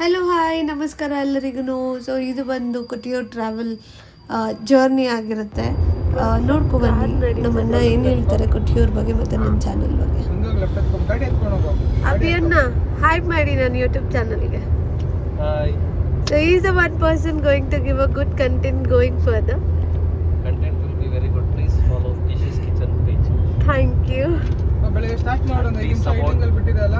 Hello hi ನಮಸ್ಕಾರ ಎಲ್ಲರಿಗೂ. So ಇದು ಬಂದು ಕೊಟ್ಟಿಯೂರು ಟ್ರಾವೆಲ್ ಜರ್ನಿ ಆಗಿರುತ್ತೆ. ನೋಡ್ಕೊಬನ್ನಿ ನಮ್ಮನ್ನ ಏನು ಹೇಳ್ತಾರೆ ಕೊಟ್ಟಿಯೂರು ಬಗ್ಗೆ ಮತ್ತು ನನ್ನ ಚಾನಲ್ ಬಗ್ಗೆ. ಅಭಿಯನ್ನ ಹಾಯ್ ಮಾಡಿ ನನ್ನ ಯೂಟ್ಯೂಬ್ ಚಾನಲ್ಗೆ. So he is the one person going to give a good content going further. Content will be very good. Please follow Ishi's Kitchen page. Thank you. ಬೆಳಗ್ಗೆ ಸ್ಟಾರ್ಟ್ ಮಾಡೋಣ. ಈಗ ಐಡ್ಲಿಂಗ್ ಅಲ್ಲಿ ಬಿಟ್ಟಿದಲ್ಲ.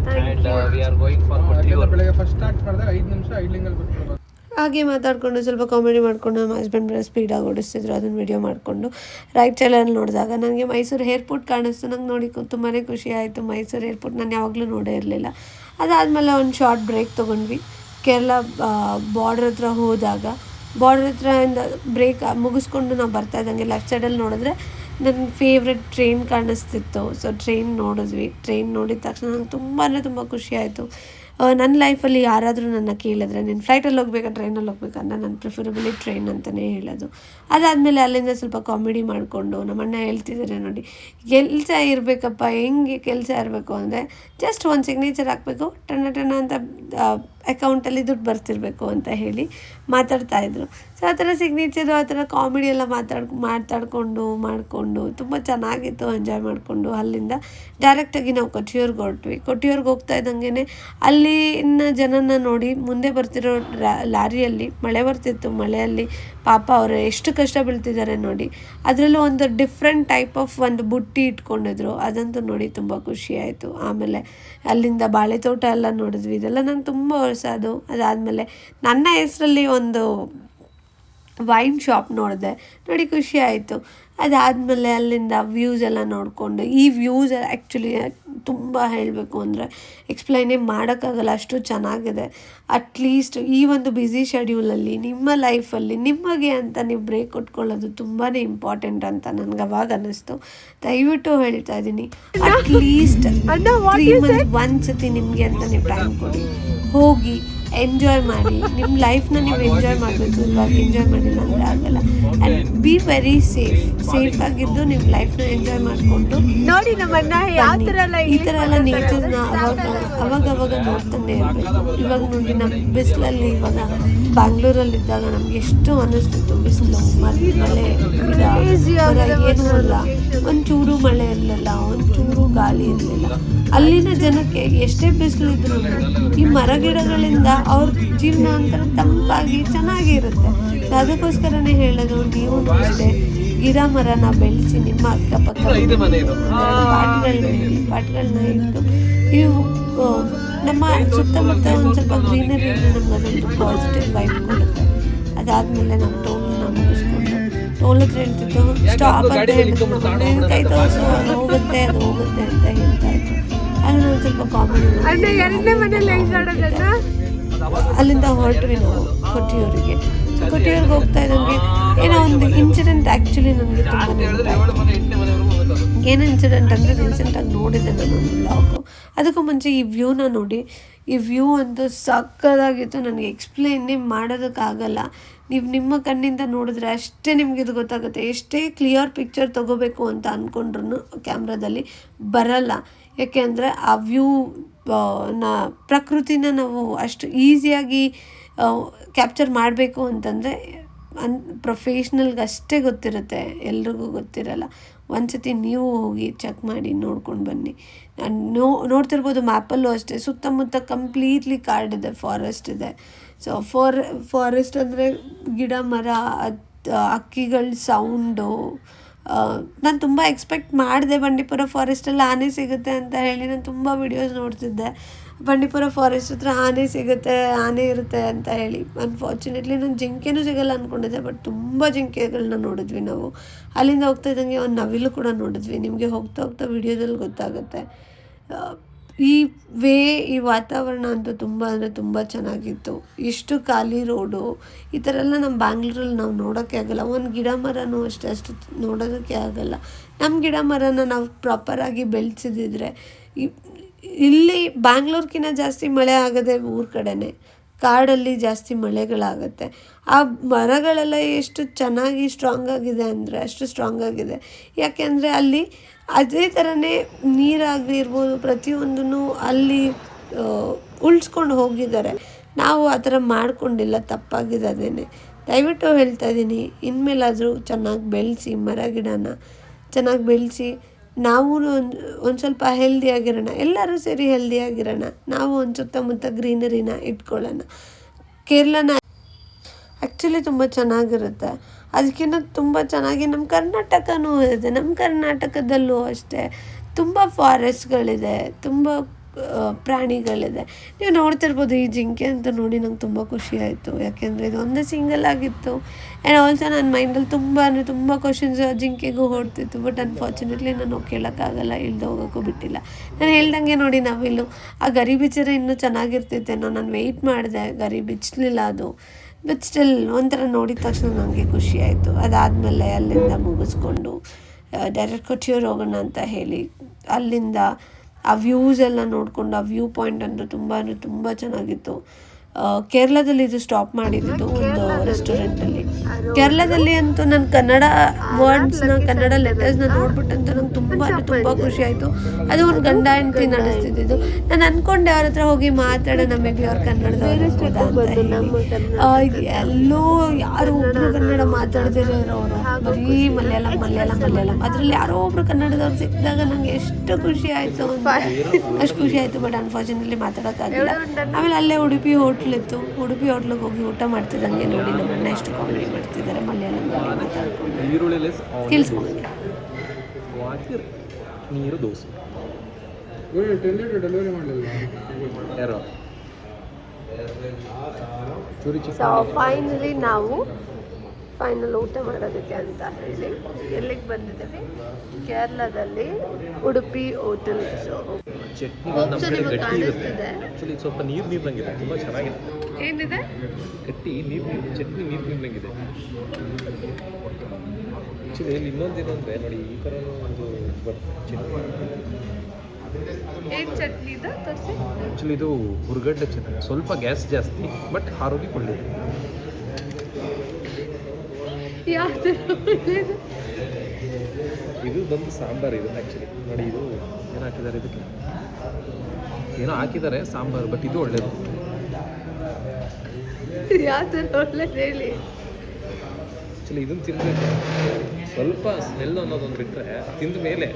And we are going for Kottiyur. ಬೆಳಗ್ಗೆ first start ಮಾಡಿದಾಗ 5 ನಿಮಿಷ idling ಅಲ್ಲಿ ಬಿಟ್ಟಿರೋದು. ಹಾಗೆ ಮಾತಾಡಿಕೊಂಡು ಸ್ವಲ್ಪ ಕಾಮಿಡಿ ಮಾಡಿಕೊಂಡು ನಮ್ಮ ಹಸ್ಬೆಂಡ್ ಬೇರೆ ಸ್ಪೀಡಾಗಿ ಓಡಿಸ್ತಿದ್ರು, ಅದನ್ನು ವಿಡಿಯೋ ಮಾಡಿಕೊಂಡು ರೈಟ್ ಸೈಡಲ್ಲಿ ನೋಡಿದಾಗ ನನಗೆ ಮೈಸೂರು ಏರ್ಪೋರ್ಟ್ ಕಾಣಿಸ್ತು. ನಂಗೆ ನೋಡಿ ತುಂಬಾ ಖುಷಿ ಆಯಿತು. ಮೈಸೂರು ಏರ್ಪೋರ್ಟ್ ನಾನು ಯಾವಾಗಲೂ ನೋಡೇ ಇರಲಿಲ್ಲ. ಅದಾದಮೇಲೆ ಒಂದು ಶಾರ್ಟ್ ಬ್ರೇಕ್ ತೊಗೊಂಡ್ವಿ. ಕೇರಳ ಬಾರ್ಡ್ರ್ ಹತ್ರ ಹೋದಾಗ ಬಾರ್ಡ್ರ್ ಹತ್ರದಿಂದ ಬ್ರೇಕ್ ಮುಗಿಸ್ಕೊಂಡು ನಾವು ಬರ್ತಾ ಇದ್ದಂಗೆ ಲೆಫ್ಟ್ ಸೈಡಲ್ಲಿ ನೋಡಿದ್ರೆ ನನ್ನ ಫೇವ್ರೆಟ್ ಟ್ರೈನ್ ಕಾಣಿಸ್ತಿತ್ತು. ಸೊ ಟ್ರೈನ್ ನೋಡಿದ್ವಿ. ಟ್ರೈನ್ ನೋಡಿದ ತಕ್ಷಣ ನಂಗೆ ತುಂಬ ಖುಷಿ ಆಯಿತು. ನನ್ನ ಲೈಫಲ್ಲಿ ಯಾರಾದರೂ ನನ್ನ ಕೇಳಿದ್ರೆ ನೀನು ಫ್ಲೈಟಲ್ಲಿ ಹೋಗ್ಬೇಕಾ ಟ್ರೈನಲ್ಲಿ ಹೋಗ್ಬೇಕಂತ ನಾನು ಪ್ರಿಫರಬಲಿ ಟ್ರೈನ್ ಅಂತಲೇ ಹೇಳೋದು. ಅದಾದಮೇಲೆ ಅಲ್ಲಿಂದ ಸ್ವಲ್ಪ ಕಾಮಿಡಿ ಮಾಡಿಕೊಂಡು ನಮ್ಮಣ್ಣ ಹೇಳ್ತಿದ್ದಾರೆ ನೋಡಿ, ಕೆಲಸ ಇರಬೇಕಪ್ಪ, ಹೆಂಗೆ ಕೆಲಸ ಇರಬೇಕು ಅಂದರೆ ಜಸ್ಟ್ ಒಂದು ಸಿಗ್ನೇಚರ್ ಹಾಕಬೇಕು, ಟಣ ಅಂತ ಅಕೌಂಟಲ್ಲಿ ದುಡ್ಡು ಬರ್ತಿರಬೇಕು ಅಂತ ಹೇಳಿ ಮಾತಾಡ್ತಾಯಿದ್ರು. ಸೊ ಆ ಥರ ಸಿಗ್ನೇಚರು ಆ ಥರ ಕಾಮಿಡಿ ಎಲ್ಲ ಮಾತಾಡಿಕೊಂಡು ಮಾಡಿಕೊಂಡು ತುಂಬ ಚೆನ್ನಾಗಿತ್ತು. ಎಂಜಾಯ್ ಮಾಡಿಕೊಂಡು ಅಲ್ಲಿಂದ ಡೈರೆಕ್ಟಾಗಿ ನಾವು ಕೊಟ್ಟಿಯೂರ್ಗೆ ಹೊರಟ್ವಿ. ಕೊಟ್ಟಿಯೂರ್ಗೆ ಹೋಗ್ತಾ ಇದ್ದಂಗೆ ಅಲ್ಲಿನ ಜನನ ನೋಡಿ ಮುಂದೆ ಬರ್ತಿರೋ ಲಾರಿಯಲ್ಲಿ ಮಳೆ ಬರ್ತಿತ್ತು. ಮಳೆಯಲ್ಲಿ ಪಾಪ ಅವರು ಎಷ್ಟು ಕಷ್ಟ ಬೀಳ್ತಿದ್ದಾರೆ ನೋಡಿ. ಅದರಲ್ಲೂ ಒಂದು ಡಿಫ್ರೆಂಟ್ ಟೈಪ್ ಆಫ್ ಒಂದು ಬುಟ್ಟಿ ಇಟ್ಕೊಂಡಿದ್ರು. ಅದಂತೂ ನೋಡಿ ತುಂಬ ಖುಷಿ ಆಯಿತು. ಆಮೇಲೆ ಅಲ್ಲಿಂದ ಬಾಳೆ ತೋಟ ಎಲ್ಲ ನೋಡಿದ್ವಿ. ಇದೆಲ್ಲ ನಂಗೆ ತುಂಬ ಹೊಸದು. ಅದಾದಮೇಲೆ ನನ್ನ ಹೆಸರಲ್ಲಿ ಒಂದು ವೈನ್ ಶಾಪ್ ನೋಡಿದೆ, ನೋಡಿ ಖುಷಿ ಆಯಿತು. ಅದಾದಮೇಲೆ ಅಲ್ಲಿಂದ ವ್ಯೂಸ್ ಎಲ್ಲ ನೋಡಿಕೊಂಡು, ಈ ವ್ಯೂಸ್ ಆ್ಯಕ್ಚುಲಿ ತುಂಬ ಹೇಳಬೇಕು ಅಂದರೆ ಎಕ್ಸ್ಪ್ಲೈನೇ ಮಾಡೋಕ್ಕಾಗಲ್ಲ, ಅಷ್ಟು ಚೆನ್ನಾಗಿದೆ. ಅಟ್ಲೀಸ್ಟ್ ಈ ಒಂದು ಬ್ಯುಸಿ ಶೆಡ್ಯೂಲಲ್ಲಿ ನಿಮ್ಮ ಲೈಫಲ್ಲಿ ನಿಮಗೆ ಅಂತ ನೀವು ಬ್ರೇಕ್ ಕೊಟ್ಕೊಳ್ಳೋದು ತುಂಬಾ ಇಂಪಾರ್ಟೆಂಟ್ ಅಂತ ನನಗೆ ಅವಾಗ ಅನ್ನಿಸ್ತು. ದಯವಿಟ್ಟು ಹೇಳ್ತಾ ಇದ್ದೀನಿ, ಅಟ್ಲೀಸ್ಟ್ 3 months ಒಂದ್ಸತಿ ನಿಮಗೆ ಅಂತ ನೀವು ಟೈಮ್ ಕೊಡಿ, ಹೋಗಿ ಎಂಜಾಯ್ ಮಾಡಿ. ನಿಮ್ಮ ಲೈಫ್ನ ನೀವು ಎಂಜಾಯ್ ಮಾಡಬೇಕು. ಇವಾಗ ಎಂಜಾಯ್ ಮಾಡಿಲ್ಲ ಅಂದರೆ ಆಗಲ್ಲ. ಆ್ಯಂಡ್ ಬಿ ವೆರಿ ಸೇಫ್ ಆಗಿದ್ದು ನಿಮ್ಮ ಲೈಫ್ನ ಎಂಜಾಯ್ ಮಾಡಿಕೊಂಡು ನೋಡಿ. ನಮ್ಮನ್ನ ಈ ಥರ ಎಲ್ಲ ನೇಚರ್ನ ಅವಾಗ ನೋಡ್ತಾನೆ ಇರಬೇಕು. ಇವಾಗ ನೋಡಿ ನಮ್ಮ ಬಿಸಿಲಲ್ಲಿ ಇವಾಗ ಬ್ಯಾಂಗ್ಳೂರಲ್ಲಿದ್ದಾಗ ನಮ್ಗೆ ಎಷ್ಟು ಅನ್ನಿಸ್ತಿತ್ತು. ಬಿಸಿಲು ಮಳೆ ಏನೂ ಇಲ್ಲ, ಒಂಚೂರು ಮಳೆ ಇರಲಿಲ್ಲ, ಒಂಚೂರು ಗಾಳಿ ಇರಲಿಲ್ಲ. ಅಲ್ಲಿನ ಜನಕ್ಕೆ ಎಷ್ಟೇ ಬಿಸಿಲು ಇದ್ರೂ ಈ ಮರ ಗಿಡಗಳಿಂದ ಅವ್ರ ಜೀವನ ಒಂಥರ ತಂಪಾಗಿ ಚೆನ್ನಾಗಿರುತ್ತೆ. ಸೊ ಅದಕ್ಕೋಸ್ಕರನೇ ಹೇಳೋದು, ನೀವು ಅಷ್ಟೇ ಗಿಡ ಮರನ ಬೆಳೆಸಿ ನಿಮ್ಮ ಅಕ್ಕಪಕ್ಕ ಪಾಟ್ಗಳನ್ನ ಇಟ್ಟು ಇವು ನಮ್ಮ ಸುತ್ತಮುತ್ತ ಒಂದು ಸ್ವಲ್ಪ ಗ್ರೀನರಿ ನಮ್ಗೆ ಅದೊಂದು ಪಾಸಿಟಿವ್ ವೈಬ್ ಕೊಡುತ್ತೆ. ಅದಾದಮೇಲೆ ನಮ್ಮ ಟೋಲ್ನ ಮುಗಿಸ್ಕೊಂಡು ಟೋಲ್ ಹತ್ರ ಹೇಳ್ತಿತ್ತು ಸ್ಟಾಪ್ ಅಂತ ಹೇಳಿದ್ರು. ನಮ್ಮ ಕೈ ತೋರಿಸು, ಅದು ಹೋಗುತ್ತೆ ಅಂತ ಹೇಳ್ತಾ ಇತ್ತು. ಅದನ್ನ ಒಂದು ಸ್ವಲ್ಪ ಕಾಮಿಡಿ. ಅಲ್ಲಿಂದ ಹೊರಟ್ವಿ ನಾವು ಕೊಟ್ಟಿಯೂರಿಗೆ ಹೋಗ್ತಾ ಇದ್ದಂಗೆ ಏನೋ ಒಂದು ಇನ್ಸಿಡೆಂಟ್ ಆ್ಯಕ್ಚುಲಿ ನನಗೆ ತುಂಬ ನೆನಪಾಯಿತು. ಏನು ಇನ್ಸಿಡೆಂಟ್ ಅಂದರೆ ರೀಸೆಂಟಾಗಿ ನೋಡಿದ್ದೆ ನಾನು ಒಂದು ಬ್ಲಾಗು. ಅದಕ್ಕೂ ಮುಂಚೆ ಈ ವ್ಯೂನ ನೋಡಿ. ಈ ವ್ಯೂ ಅಂತೂ ಸಕ್ಕದಾಗಿತ್ತು. ನನಗೆ ಎಕ್ಸ್ಪ್ಲೇನೇ ಮಾಡೋದಕ್ಕಾಗಲ್ಲ. ನೀವು ನಿಮ್ಮ ಕಣ್ಣಿಂದ ನೋಡಿದ್ರೆ ಅಷ್ಟೇ ನಿಮಗೆ ಇದು ಗೊತ್ತಾಗುತ್ತೆ. ಎಷ್ಟೇ ಕ್ಲಿಯರ್ ಪಿಕ್ಚರ್ ತೊಗೋಬೇಕು ಅಂತ ಅಂದ್ಕೊಂಡ್ರೂ ಕ್ಯಾಮ್ರಾದಲ್ಲಿ ಬರಲ್ಲ. ಯಾಕೆ ಅಂದರೆ ಆ ವ್ಯೂ ಪ್ರಕೃತಿನ ನಾವು ಅಷ್ಟು ಈಸಿಯಾಗಿ ಕ್ಯಾಪ್ಚರ್ ಮಾಡಬೇಕು ಅಂತಂದರೆ ಪ್ರೊಫೆಷ್ನಲ್ಗೆ ಅಷ್ಟೇ ಗೊತ್ತಿರುತ್ತೆ, ಎಲ್ರಿಗೂ ಗೊತ್ತಿರಲ್ಲ. ಒಂದ್ಸತಿ ನೀವು ಹೋಗಿ ಚೆಕ್ ಮಾಡಿ ನೋಡ್ಕೊಂಡು ಬನ್ನಿ. ನೋಡ್ತಿರ್ಬೋದು ಮ್ಯಾಪಲ್ಲೂ ಅಷ್ಟೇ, ಸುತ್ತಮುತ್ತ ಕಂಪ್ಲೀಟ್ಲಿ ಕಾಡಿದೆ, ಫಾರೆಸ್ಟ್ ಇದೆ. ಸೊ ಫಾರೆಸ್ಟ್ ಅಂದರೆ ಗಿಡ ಮರ, ಹಕ್ಕಿಗಳ ಸೌಂಡು. ನಾನು ತುಂಬ ಎಕ್ಸ್ಪೆಕ್ಟ್ ಮಾಡಿದೆ ಬಂಡೀಪುರ ಫಾರೆಸ್ಟಲ್ಲಿ ಆನೆ ಸಿಗುತ್ತೆ ಅಂತ ಹೇಳಿ. ನಾನು ತುಂಬ ವಿಡಿಯೋಸ್ ನೋಡ್ತಿದ್ದೆ, ಬಂಡೀಪುರ ಫಾರೆಸ್ಟ್ ಹತ್ರ ಆನೆ ಸಿಗುತ್ತೆ, ಆನೆ ಇರುತ್ತೆ ಅಂತ ಹೇಳಿ. ಅನ್ಫಾರ್ಚುನೇಟ್ಲಿ ನಾನು ಜಿಂಕೆನೂ ಸಿಗಲ್ಲ ಅಂದ್ಕೊಂಡಿದ್ದೆ, ಬಟ್ ತುಂಬ ಜಿಂಕೆಗಳನ್ನ ನೋಡಿದ್ವಿ ನಾವು. ಅಲ್ಲಿಂದ ಹೋಗ್ತಾ ಇದ್ದಂಗೆ ಒಂದು ನವಿಲು ಕೂಡ ನೋಡಿದ್ವಿ. ನಿಮಗೆ ಹೋಗ್ತಾ ವಿಡಿಯೋದಲ್ಲಿ ಗೊತ್ತಾಗುತ್ತೆ. ಈ ವಾತಾವರಣ ಅಂತೂ ತುಂಬ ಅಂದರೆ ತುಂಬ ಚೆನ್ನಾಗಿತ್ತು. ಎಷ್ಟು ಖಾಲಿ ರೋಡು, ಈ ಥರ ಎಲ್ಲ ನಮ್ಮ ಬ್ಯಾಂಗ್ಳೂರಲ್ಲಿ ನಾವು ನೋಡೋಕ್ಕೆ ಆಗಲ್ಲ. ಒಂದು ಗಿಡ ಮರನೂ ಅಷ್ಟು ನೋಡೋದಕ್ಕೆ ಆಗಲ್ಲ. ನಮ್ಮ ಗಿಡ ಮರನ ನಾವು ಪ್ರಾಪರಾಗಿ ಬೆಳೆಸಿದ್ರೆ ಇಲ್ಲಿ ಬ್ಯಾಂಗ್ಳೂರ್ಕಿಂತ ಜಾಸ್ತಿ ಮಳೆ ಆಗೋದೇ ಊರ ಕಡೆನೇ. ಕಾಡಲ್ಲಿ ಜಾಸ್ತಿ ಮಳೆಗಳಾಗುತ್ತೆ. ಆ ಮರಗಳೆಲ್ಲ ಎಷ್ಟು ಚೆನ್ನಾಗಿ ಸ್ಟ್ರಾಂಗ್ ಆಗಿದೆ ಅಂದರೆ ಅಷ್ಟು ಸ್ಟ್ರಾಂಗ್ ಆಗಿದೆ. ಯಾಕೆಂದರೆ ಅಲ್ಲಿ ಅದೇ ಥರನೇ ನೀರಾಗಿರ್ಬೋದು, ಪ್ರತಿಯೊಂದೂ ಅಲ್ಲಿ ಉಳಿಸ್ಕೊಂಡು ಹೋಗಿದ್ದಾರೆ. ನಾವು ಆ ಥರ ಮಾಡ್ಕೊಂಡಿಲ್ಲ, ತಪ್ಪಾಗಿದೆ ಅದೇನೆ. ದಯವಿಟ್ಟು ಹೇಳ್ತಾ ಇದ್ದೀನಿ, ಇನ್ಮೇಲಾದರೂ ಚೆನ್ನಾಗಿ ಬೆಳೆಸಿ, ಮರ ಗಿಡನ ಚೆನ್ನಾಗಿ ಬೆಳೆಸಿ. ನಾವು ಒಂದು ಸ್ವಲ್ಪ ಹೆಲ್ದಿಯಾಗಿರೋಣ, ಎಲ್ಲರೂ ಸೇರಿ ಹೆಲ್ದಿಯಾಗಿರೋಣ. ನಾವು ಒಂದು ಸುತ್ತಮುತ್ತ ಗ್ರೀನರಿನ ಇಟ್ಕೊಳ್ಳೋಣ. ಕೇರಳನ ಆ್ಯಕ್ಚುಲಿ ತುಂಬ ಚೆನ್ನಾಗಿರುತ್ತೆ. ಅದಕ್ಕಿಂತ ತುಂಬ ಚೆನ್ನಾಗಿ ನಮ್ಮ ಕರ್ನಾಟಕನೂ ಇದೆ. ನಮ್ಮ ಕರ್ನಾಟಕದಲ್ಲೂ ಅಷ್ಟೇ ತುಂಬ ಫಾರೆಸ್ಟ್ಗಳಿದೆ, ತುಂಬ ಪ್ರಾಣಿಗಳಿದೆ. ನೀವು ನೋಡ್ತಿರ್ಬೋದು ಈ ಜಿಂಕೆ ಅಂತ ನೋಡಿ ನಂಗೆ ತುಂಬ ಖುಷಿ ಆಯಿತು. ಯಾಕೆಂದರೆ ಇದು ಒಂದೇ ಸಿಂಗಲ್ ಆಗಿತ್ತು. ಆ್ಯಂಡ್ ಆಲ್ಸೋ ನನ್ನ ಮೈಂಡಲ್ಲಿ ತುಂಬ ಕ್ವಶನ್ಸ್ ಜಿಂಕೆಗೂ ಹೊಡ್ತಿತ್ತು. ಬಟ್ ಅನ್ಫಾರ್ಚುನೇಟ್ಲಿ ನಾನು ಕೇಳೋಕ್ಕಾಗಲ್ಲ, ಇಳ್ದು ಹೋಗೋಕ್ಕೂ ಬಿಟ್ಟಿಲ್ಲ. ನಾನು ಹೇಳ್ದಂಗೆ ನೋಡಿ ನವಿಲು ಆ ಗರಿ ಬಿಚ್ಚಿದ್ರೆ ಇನ್ನೂ ಚೆನ್ನಾಗಿರ್ತಿತ್ತೇನೋ. ನಾನು ವೆಯ್ಟ್ ಮಾಡಿದೆ, ಗರಿ ಬಿಚ್ಚಲಿಲ್ಲ ಅದು. ಬಟ್ ಸ್ಟಿಲ್ ಒಂಥರ ನೋಡಿದ ತಕ್ಷಣ ನನಗೆ ಖುಷಿ ಆಯಿತು. ಅದಾದಮೇಲೆ ಅಲ್ಲಿಂದ ಮುಗಿಸ್ಕೊಂಡು ಡೈರೆಕ್ಟ್ ಕೊಟ್ಟಿಯೂರು ಹೋಗೋಣ ಅಂತ ಹೇಳಿ ಅಲ್ಲಿಂದ ಆ ವ್ಯೂಸ್ ಎಲ್ಲ ನೋಡಿಕೊಂಡು, ಆ ವ್ಯೂ ಪಾಯಿಂಟ್ ಅಂತೂ ತುಂಬ ಚೆನ್ನಾಗಿತ್ತು. ಕೇರಳದಲ್ಲಿ ಇದು ಸ್ಟಾಪ್ ಮಾಡಿದ್ದು ಒಂದು ರೆಸ್ಟೋರೆಂಟಲ್ಲಿ. ಕೇರಳದಲ್ಲಿ ಅಂತೂ ನಾನು ಕನ್ನಡ ವರ್ಡ್ಸ್ನ, ಕನ್ನಡ ಲೆಟರ್ಸ್ನ ನೋಡ್ಬಿಟ್ಟಂತೂ ನಂಗೆ ತುಂಬ ಖುಷಿ ಆಯಿತು. ಅದು ಒಂದು ಗಂಡ ಹೆಂಡತಿ ನಡೆಸ್ತಿದ್ದು. ನಾನು ಅಂದ್ಕೊಂಡೆ ಅವ್ರ ಹತ್ರ ಹೋಗಿ ಮಾತಾಡೋಣ, ಮೇ ಬಿ ಅವ್ರು ಕನ್ನಡದವ್ರು ಇರ್ಬೋದಾ ಅಂತ ಹೇಳಿ. ಎಲ್ಲೋ ಯಾರೋ ಒಬ್ಬರು ಕನ್ನಡ ಮಾತಾಡ್ತಿರೋರು, ಬರೀ ಮಲಯಾಳಂ. ಅದರಲ್ಲಿ ಯಾರೋ ಒಬ್ರು ಕನ್ನಡದವ್ರು ಸಿಕ್ಕಿದಾಗ ನನಗೆ ಎಷ್ಟು ಖುಷಿ ಆಯಿತು ಅಂದರೆ ಅಷ್ಟು ಖುಷಿ ಆಯಿತು. ಬಟ್ ಅನ್ಫಾರ್ಚುನೇಟ್ಲಿ ಮಾತಾಡೋಕ್ಕಾಗಿಲ್ಲ. ಆಮೇಲೆ ಅಲ್ಲೇ ಉಡುಪಿ ಹೋಟ್ಲಿತ್ತು. ಉಡುಪಿ ಹೋಟ್ಲಿಗೆ ಹೋಗಿ ಊಟ ಮಾಡ್ತಿದ್ದಂಗೆ ನೋಡಿ ನಮ್ಮನ್ನ ಎಷ್ಟು ಕಾಮಿಡಿ ಮಾಡ್ತಿದ್ದಾರೆ ಮಲಯಾಳಂದಲ್ಲಿ ಮಾತಾಡ್ಕೊಂಡು. ಕೇಳಿಸ್ಕೊಂಡು ನೀರು ದೋಸೆ ಡೆಲಿವರಿ ಮಾಡಲಿಲ್ಲ ಯಾರೋ ಸೊ ಫೈನಲಿ ನಾವು ಊಟ ಮಾಡೋದಕ್ಕೆ ಅಂತ ಹೇಳಿ ಎಲ್ಲಿಗೆ ಬಂದಿದ್ದೀವಿ? ಕೇರಳದಲ್ಲಿ ಉಡುಪಿ ಹೋಟೆಲ್. ಚಟ್ನಿ ಕಾಣಿಸ್ತಿದೆ. ಆ್ಯಕ್ಚುಲಿ ಸ್ವಲ್ಪ ನೀರ್ನಂಗಿದೆ, ತುಂಬ ಚೆನ್ನಾಗಿದೆ. ಏನಿದೆ? ಗಟ್ಟಿ ಚಟ್ನಿ ನೀರ್ನಂಗಿದೆ. ಆ್ಯಕ್ಚುಲಿ ಇಲ್ಲಿ ಇನ್ನೊಂದೇನೆಂದರೆ ನೋಡಿ, ಈ ಥರನೂ ಒಂದು ಚಟ್ನಿ. ಏನು ಚಟ್ನಿ ಇದು ತೋರಿಸಿ. ಆ್ಯಕ್ಚುಲಿ ಇದು ಹುರ್ಗಡ್ಡೆ ಚಟ್ನಿ, ಸ್ವಲ್ಪ ಗ್ಯಾಸ್ ಜಾಸ್ತಿ, ಬಟ್ ಆರೋಗ್ಯಕ್ಕೆ ಒಳ್ಳೆಯದು. ಇದು ಬಂದು ಸಾಂಬಾರು. ಇದು ಆ್ಯಕ್ಚುಲಿ ನೋಡಿ, ಇದು ಏನು ಹಾಕಿದ್ದಾರೆ, ಇದಕ್ಕೆ ಏನೋ ಹಾಕಿದ್ದಾರೆ ಸಾಂಬಾರು, ಬಟ್ ಇದು ಒಳ್ಳೆಯದು. ಯಾವ ಥರ ಒಳ್ಳೆಯದು ಹೇಳಿ. ಆ್ಯಕ್ಚುಲಿ ಇದನ್ನು ತಿನ್ನಬೇಕು, ಸ್ವಲ್ಪ ಸ್ಮೆಲ್ ಅನ್ನೋದೊಂದು ಬಿಟ್ಟರೆ ತಿಂದ ಮೇಲೆ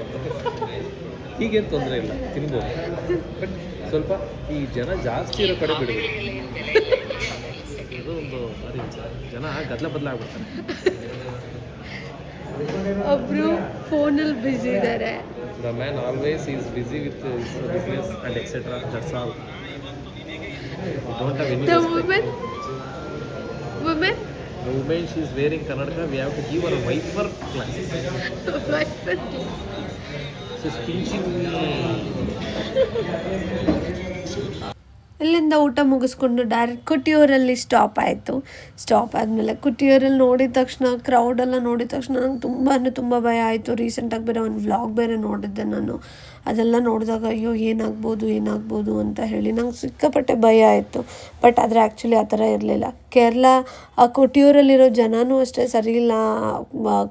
ಹೀಗೇನು ತೊಂದರೆ ಇಲ್ಲ, ತಿನ್ಬೋದು. ಬಟ್ ಸ್ವಲ್ಪ ಈ ಜನ ಜಾಸ್ತಿ ಇರೋ ಕಡೆ ಬಿಡಬೇಕು. ಅದು ಒಂದು ಭಾರಿ ಜನ ಗದ್ದಲ ಬದಲಾಗ್ಬಿಡ್ತಾರೆ. ಒಬ್ರು ಫೋನಲ್ಲಿ ಬ್ಯುಸಿ ಇದ್ದಾರೆ. The man always is busy with business and etcetera, that's all. Don't have any respect. The woman she is wearing Kannadaka, we have to give her a wiper classes. She's pinching me. ಇಲ್ಲಿಂದ ಊಟ ಮುಗಿಸ್ಕೊಂಡು direct ಕೊಟ್ಟಿಯೂರಲ್ಲಿ stop ಆಯಿತು. Stop ಆದಮೇಲೆ ಕೊಟ್ಟಿಯೂರಲ್ಲಿ ನೋಡಿದ ತಕ್ಷಣ, ಕ್ರೌಡೆಲ್ಲ ನೋಡಿದ ತಕ್ಷಣ ನಂಗೆ ತುಂಬ ಭಯ ಆಯಿತು. ರೀಸೆಂಟಾಗಿ ಬೇರೆ ಒಂದು ವ್ಲಾಗ್ ಬೇರೆ ನೋಡಿದ್ದೆ ನಾನು. ಅದೆಲ್ಲ ನೋಡಿದಾಗ ಅಯ್ಯೋ ಏನಾಗ್ಬೋದು ಅಂತ ಹೇಳಿ ನಂಗೆ ಸಿಕ್ಕಾಪಟ್ಟೆ ಭಯ ಆಯಿತು. ಬಟ್ ಆದರೆ ಆ್ಯಕ್ಚುಲಿ ಆ ಥರ ಇರಲಿಲ್ಲ. ಕೇರಳ ಕೊಟ್ಟಿಯೂರಲ್ಲಿರೋ ಜನನೂ ಅಷ್ಟೇ ಸರಿ ಇಲ್ಲ,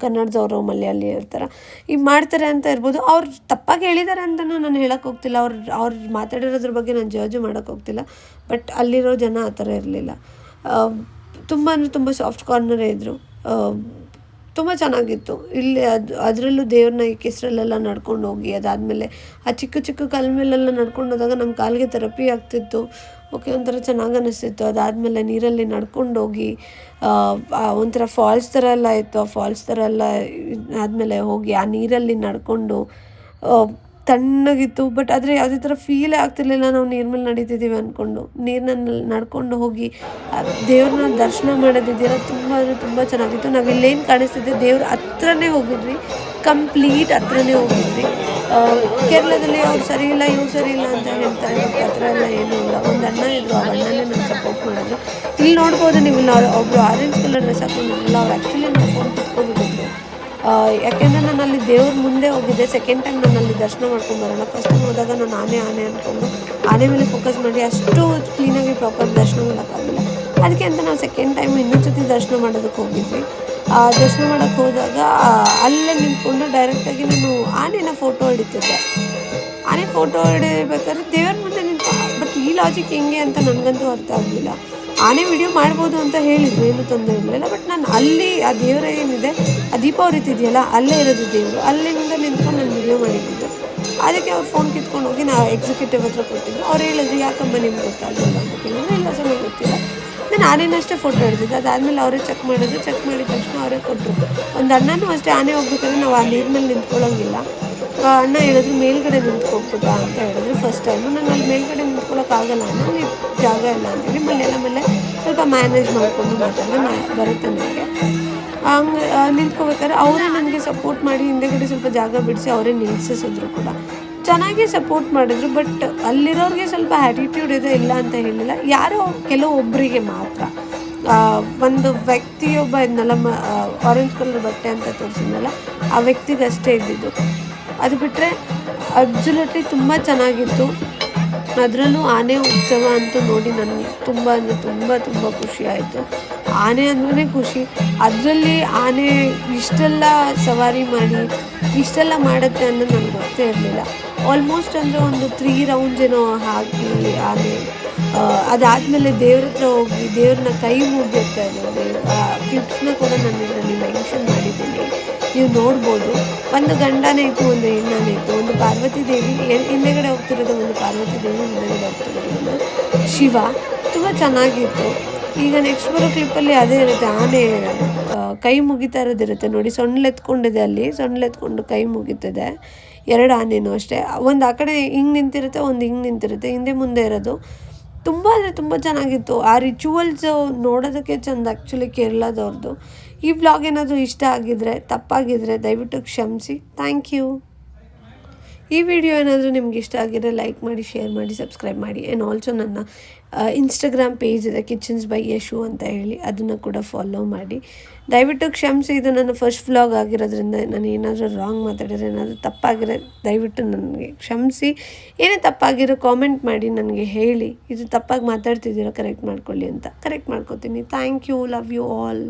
ಕನ್ನಡದವರು ಮಲಯಾಳಿ ಇರ್ತಾರೆ, ಈಗ ಮಾಡ್ತಾರೆ ಅಂತ ಇರ್ಬೋದು. ಅವ್ರು ತಪ್ಪಾಗಿ ಹೇಳಿದ್ದಾರೆ ಅಂತ ನಾನು ಹೇಳೋಕ್ಕೆ ಹೋಗ್ತಿಲ್ಲ, ಅವ್ರು ಮಾತಾಡಿರೋದ್ರ ಬಗ್ಗೆ ನಾನು ಜಡ್ಜ್ ಮಾಡೋಕ್ಕೆ ಹೋಗ್ತಿಲ್ಲ. ಬಟ್ ಅಲ್ಲಿರೋ ಜನ ಆ ಥರ ಇರಲಿಲ್ಲ. ತುಂಬ ಸಾಫ್ಟ್ ಕಾರ್ನರೇ ಇದ್ದರು. ತುಂಬ ಚೆನ್ನಾಗಿತ್ತು. ಇಲ್ಲಿ ಅದರಲ್ಲೂ ದೇವ್ರನ್ನ ಈ ಕೆಸರಲ್ಲೆಲ್ಲ ನಡ್ಕೊಂಡು ಹೋಗಿ, ಅದಾದಮೇಲೆ ಆ ಚಿಕ್ಕ ಕಾಲ ಮೇಲೆಲ್ಲ ನಡ್ಕೊಂಡು ಹೋದಾಗ ನಮ್ಮ ಕಾಲಿಗೆ ಥೆರಪಿ ಆಗ್ತಿತ್ತು. ಓಕೆ, ಒಂಥರ ಚೆನ್ನಾಗಿ ಅನ್ನಿಸ್ತಿತ್ತು. ಅದಾದಮೇಲೆ ನೀರಲ್ಲಿ ನಡ್ಕೊಂಡು ಹೋಗಿ ಒಂಥರ ಫಾಲ್ಸ್ ಥರ ಎಲ್ಲ ಇತ್ತು. ಆ ಫಾಲ್ಸ್ ಥರ ಎಲ್ಲ ಆದಮೇಲೆ ಹೋಗಿ ಆ ನೀರಲ್ಲಿ ನಡ್ಕೊಂಡು ತಣ್ಣಗಿತ್ತು. ಬಟ್ ಆದರೆ ಯಾವುದೇ ಥರ ಫೀಲೇ ಆಗ್ತಿರ್ಲಿಲ್ಲ ನಾವು ನೀರ ಮೇಲೆ ನಡೀತಿದ್ದೀವಿ ಅಂದ್ಕೊಂಡು. ನೀರಿನಲ್ಲಿ ನಡ್ಕೊಂಡು ಹೋಗಿ ದೇವ್ರನ್ನ ದರ್ಶನ ಮಾಡೋದಿದೆಯಲ್ಲ, ತುಂಬ ಚೆನ್ನಾಗಿತ್ತು. ನಾವು ಇಲ್ಲೇನು ಕಾಣಿಸ್ತಿದ್ದೆ ದೇವ್ರ ಹತ್ರನೇ ಹೋಗಿದ್ವಿ, ಕಂಪ್ಲೀಟ್ ಹತ್ರನೇ ಹೋಗಿದ್ವಿ. ಕೇರಳದಲ್ಲಿ ಅವ್ರು ಸರಿ ಇಲ್ಲ ಇವ್ರು ಸರಿ ಇಲ್ಲ ಅಂತ ಹೇಳ್ತಾರೆ, ಆ ಥರ ಎಲ್ಲ ಏನೂ ಇಲ್ಲ. ಒಂದು ಅಣ್ಣ ಇದ್ದರು, ಆ ಅಣ್ಣನೇ ನಂಗೆ ಸಪೋರ್ಟ್ ಮಾಡಿದ್ರು. ಇಲ್ಲಿ ನೋಡ್ಬೋದು ನೀವು, ಇಲ್ಲಿ ಒಬ್ಬರು ಆರೆಂಜ್ ಕಲರ್ ಡ್ರೆಸ್ ಹಾಕೊಂಡಿರಲಿಲ್ಲ, ಅವ್ರು ಆ್ಯಕ್ಚುಲಿ ನನ್ನ ಫೋನ್ ಕಿತ್ಕೊಂಡ್ಬಿಟ್ಟಿದ್ರು. ಯಾಕೆಂದರೆ ನಾನು ಅಲ್ಲಿ ದೇವ್ರ ಮುಂದೆ ಹೋಗಿದ್ದೆ. ಸೆಕೆಂಡ್ ಟೈಮ್ ನಾನು ಅಲ್ಲಿ ದರ್ಶನ ಮಾಡ್ಕೊಂಡು ಬರೋಣ. ಫಸ್ಟ್ ಟೈಮ್ ಹೋದಾಗ ನಾನು ಆನೆ ಅಂದ್ಕೊಂಡು ಆನೆ ಮೇಲೆ ಫೋಕಸ್ ಮಾಡಿ ಅಷ್ಟು ಕ್ಲೀನಾಗಿ ಪ್ರಾಪರ್ ದರ್ಶನ ಮಾಡೋಕ್ಕಾಗಿಲ್ಲ. ಅದಕ್ಕೆ ಅಂತ ನಾವು ಸೆಕೆಂಡ್ ಟೈಮ್ ಇನ್ನೊಂದು ಸತಿ ದರ್ಶನ ಮಾಡೋದಕ್ಕೆ ಹೋಗಿದ್ವಿ. ದರ್ಶನ ಮಾಡೋಕ್ಕೆ ಹೋದಾಗ ಅಲ್ಲೇ ನಿಂತ್ಕೊಂಡು ಡೈರೆಕ್ಟಾಗಿ ನಾನು ಆನೆನ ಫೋಟೋ ಹಿಡಿತಿದ್ದೆ. ಆನೆ ಫೋಟೋ ಹಿಡಿಬೇಕಾದ್ರೆ ದೇವ್ರ ಮುಂದೆ ನಿಂತು, ಬಟ್ ಈ ಲಾಜಿಕ್ ಹೆಂಗೆ ಅಂತ ನನಗಂತೂ ಅರ್ಥ ಆಗಲಿಲ್ಲ. ಆನೆ ವಿಡಿಯೋ ಮಾಡ್ಬೋದು ಅಂತ ಹೇಳಿದ್ರು, ಏನೂ ತೊಂದರೆ ಇರಲಿಲ್ಲ. ಬಟ್ ನಾನು ಅಲ್ಲಿ ಆ ದೇವರ ಏನಿದೆ, ಆ ದೀಪ ಉರಿತಿದೆಯಲ್ಲ, ಅಲ್ಲೇ ಇರೋದು ದೇವರು, ಅಲ್ಲಿಂದ ನಿಂತ್ಕೊಂಡು ನಾನು ವಿಡಿಯೋ ಮಾಡಿದ್ದು. ಅದಕ್ಕೆ ಅವ್ರು ಫೋನ್ ಕಿತ್ಕೊಂಡು ಹೋಗಿ ನಾವು ಎಕ್ಸಿಕ್ಯೂಟಿವ್ ಹತ್ರ ಕೊಟ್ಟಿದ್ದು. ಅವ್ರು ಹೇಳಿದ್ರು, ಯಾಕಮ್ಮ ನಿಮ್ಗೆ ಗೊತ್ತಾಗಲಿಲ್ಲ ಅಂತ ಕೇಳಿದ್ರೆ, ಇಲ್ಲ ಸರ್ ನಂಗೆ ಗೊತ್ತಿಲ್ಲ, ನಾನು ಆನೆನಷ್ಟೇ ಫೋಟೋ ಹಿಡಿದಿದ್ದು. ಅದಾದಮೇಲೆ ಅವರೇ ಚೆಕ್ ಮಾಡಿದ್ರು. ಚೆಕ್ ಮಾಡಿದ ತಕ್ಷಣ ಅವರೇ ಕೊಟ್ಟರು. ಒಂದು ಅಣ್ಣನೂ ಅಷ್ಟೇ ಆನೆ ಹೋಗ್ಬೇಕಾದ್ರೆ ನಾವು ಆ ನೀರಿನಲ್ಲಿ ನಿಂತ್ಕೊಳ್ಳೋಂಗಿಲ್ಲ. ಅಣ್ಣ ಹೇಳಿದ್ರು ಮೇಲ್ಗಡೆ ನಿಂತ್ಕೊಟ್ಬಿಟ್ಟ ಅಂತ ಹೇಳಿದ್ರು. ಫಸ್ಟ್ ಟೈಮು ನಾನು ಅಲ್ಲಿ ಮೇಲ್ಗಡೆ ನಿಂತ್ಕೊಳ್ಳೋಕ್ಕಾಗಲ್ಲ ಅಣ್ಣ, ನೀವು ಜಾಗ ಇಲ್ಲ ಅಂತೇಳಿ ಮೇಲೆ ಸ್ವಲ್ಪ ಮ್ಯಾನೇಜ್ ಮಾಡಿಕೊಂಡು ಮಾತಾಡಿದ್ರೆ ಬರುತ್ತೆ ನನಗೆ. ಹಂಗೆ ನಿಂತ್ಕೋಬೇಕಾದ್ರೆ ಅವರೇ ನನಗೆ ಸಪೋರ್ಟ್ ಮಾಡಿ ಹಿಂದೆಗಡೆ ಸ್ವಲ್ಪ ಜಾಗ ಬಿಡಿಸಿ ಅವರೇ ನಿಲ್ಲಿಸಿದ್ರು ಕೂಡ. ಚೆನ್ನಾಗಿ ಸಪೋರ್ಟ್ ಮಾಡಿದ್ರು. ಬಟ್ ಅಲ್ಲಿರೋರಿಗೆ ಸ್ವಲ್ಪ ಆ್ಯಟಿಟ್ಯೂಡ್ ಇದೆ, ಇಲ್ಲ ಅಂತ ಹೇಳಿಲ್ಲ. ಯಾರೋ ಕೆಲವೊಬ್ಬರಿಗೆ ಮಾತ್ರ. ಒಂದು ವ್ಯಕ್ತಿಯೊಬ್ಬ ಇದ್ನಲ್ಲ, ಆರೆಂಜ್ ಕಲರ್ ಬಟ್ಟೆ ಅಂತ ತೋರಿಸಿದ್ನಲ್ಲ, ಆ ವ್ಯಕ್ತಿಗಷ್ಟೇ ಇದ್ದಿದ್ದು. ಅದು ಬಿಟ್ಟರೆ ಅಬ್ಸಲ್ಯೂಟ್ಲಿ ತುಂಬ ಚೆನ್ನಾಗಿತ್ತು. ಅದರಲ್ಲೂ ಆನೆ ಉತ್ಸವ ಅಂತೂ ನೋಡಿ ನನಗೆ ತುಂಬ ಅಂದರೆ ತುಂಬ ಖುಷಿ ಆಯಿತು. ಆನೆ ಅಂದ್ರೇ ಖುಷಿ. ಅದರಲ್ಲಿ ಆನೆ ಇಷ್ಟೆಲ್ಲ ಸವಾರಿ ಮಾಡಿ ಇಷ್ಟೆಲ್ಲ ಮಾಡುತ್ತೆ ಅನ್ನೋದು ನನಗೆ ಗೊತ್ತೇ ಇರಲಿಲ್ಲ. ಆಲ್ಮೋಸ್ಟ್ ಅಂದರೆ ಒಂದು 3 ರೌಂಡ್ಸ್ ಏನೋ ಹಾಕಿ ಆನೆ ಅದಾದಮೇಲೆ ದೇವ್ರ ಹತ್ರ ಹೋಗಿ ದೇವ್ರನ್ನ ಕೈ ಮುಗಿಯುತ್ತೆ. ಅದು ಕ್ಲಿಪ್ಸ್ನ ಕೂಡ ನಾನು ಇದರಲ್ಲಿ ಮೆನ್ಷನ್ ಮಾಡಿದ್ದೀನಿ, ನೀವು ನೋಡ್ಬೋದು. ಒಂದು ಗಂಡನೇ ಇತ್ತು, ಒಂದು ಹೆಣ್ಣಾನೆ ಇತ್ತು. ಒಂದು ಪಾರ್ವತಿ ದೇವಿ ಹಿಂದೆಗಡೆ ಹೋಗ್ತಿರೋದು, ಒಂದು ಪಾರ್ವತಿ ದೇವಿ ಹಿಂದೆಗಡೆ ಹೋಗ್ತಿರೋದು ಶಿವ. ತುಂಬ ಚೆನ್ನಾಗಿತ್ತು. ಈಗ ನೆಕ್ಸ್ಟ್ ಬರೋ ಕ್ಲಿಪ್ಪಲ್ಲಿ ಅದೇ ಇರುತ್ತೆ, ಆನೆ ಕೈ ಮುಗಿತಾ ಇರೋದಿರುತ್ತೆ ನೋಡಿ. ಸೊಣ್ಣೆತ್ಕೊಂಡಿದೆ, ಅಲ್ಲಿ ಸೊಣ್ಣೆತ್ಕೊಂಡು ಕೈ ಮುಗಿತದೆ. 2 ಆನೆನೂ ಅಷ್ಟೇ, ಒಂದು ಆ ಕಡೆ ಹಿಂಗೆ ನಿಂತಿರುತ್ತೆ, ಒಂದು ಹಿಂಗೆ ನಿಂತಿರುತ್ತೆ, ಹಿಂದೆ ಮುಂದೆ ಇರೋದು. ತುಂಬ ಅಂದರೆ ತುಂಬ ಚೆನ್ನಾಗಿತ್ತು. ಆ ರಿಚುವಲ್ಸು ನೋಡೋದಕ್ಕೆ ಚೆಂದ ಆ್ಯಕ್ಚುಲಿ ಕೇರಳದವ್ರದ್ದು. ಈ ವ್ಲಾಗ್ ಏನಾದರೂ ಇಷ್ಟ ಆಗಿದರೆ, ತಪ್ಪಾಗಿದ್ದರೆ ದಯವಿಟ್ಟು ಕ್ಷಮಿಸಿ. Thank you. ಈ ವಿಡಿಯೋ ಏನಾದರೂ ನಿಮ್ಗೆ ಇಷ್ಟ ಆಗಿದ್ರೆ ಲೈಕ್ ಮಾಡಿ, ಶೇರ್ ಮಾಡಿ, ಸಬ್ಸ್ಕ್ರೈಬ್ ಮಾಡಿ. ಆ್ಯಂಡ್ ಆಲ್ಸೋ ನನ್ನ ಇನ್ಸ್ಟಾಗ್ರಾಮ್ ಪೇಜ್ ಇದೆ, ಕಿಚನ್ಸ್ ಬೈ ಯಶು ಅಂತ ಹೇಳಿ, ಅದನ್ನು ಕೂಡ ಫಾಲೋ ಮಾಡಿ. ದಯವಿಟ್ಟು ಕ್ಷಮಿಸಿ. ಇದು ನನ್ನ ಫಸ್ಟ್ ವ್ಲಾಗ್ ಆಗಿರೋದ್ರಿಂದ ನಾನು ಏನಾದರೂ ರಾಂಗ್ ಮಾತಾಡಿದ್ರೆ, ಏನಾದರೂ ತಪ್ಪಾಗಿರೋ ದಯವಿಟ್ಟು ನನಗೆ ಕ್ಷಮಿಸಿ. ಏನೇ ತಪ್ಪಾಗಿರೋ ಕಾಮೆಂಟ್ ಮಾಡಿ ನನಗೆ ಹೇಳಿ, ಇದು ತಪ್ಪಾಗಿ ಮಾತಾಡ್ತಿದ್ದೀರೋ ಕರೆಕ್ಟ್ ಮಾಡ್ಕೊಳ್ಳಿ ಅಂತ. ಕರೆಕ್ಟ್ ಮಾಡ್ಕೋತೀನಿ. Thank you. Love you all.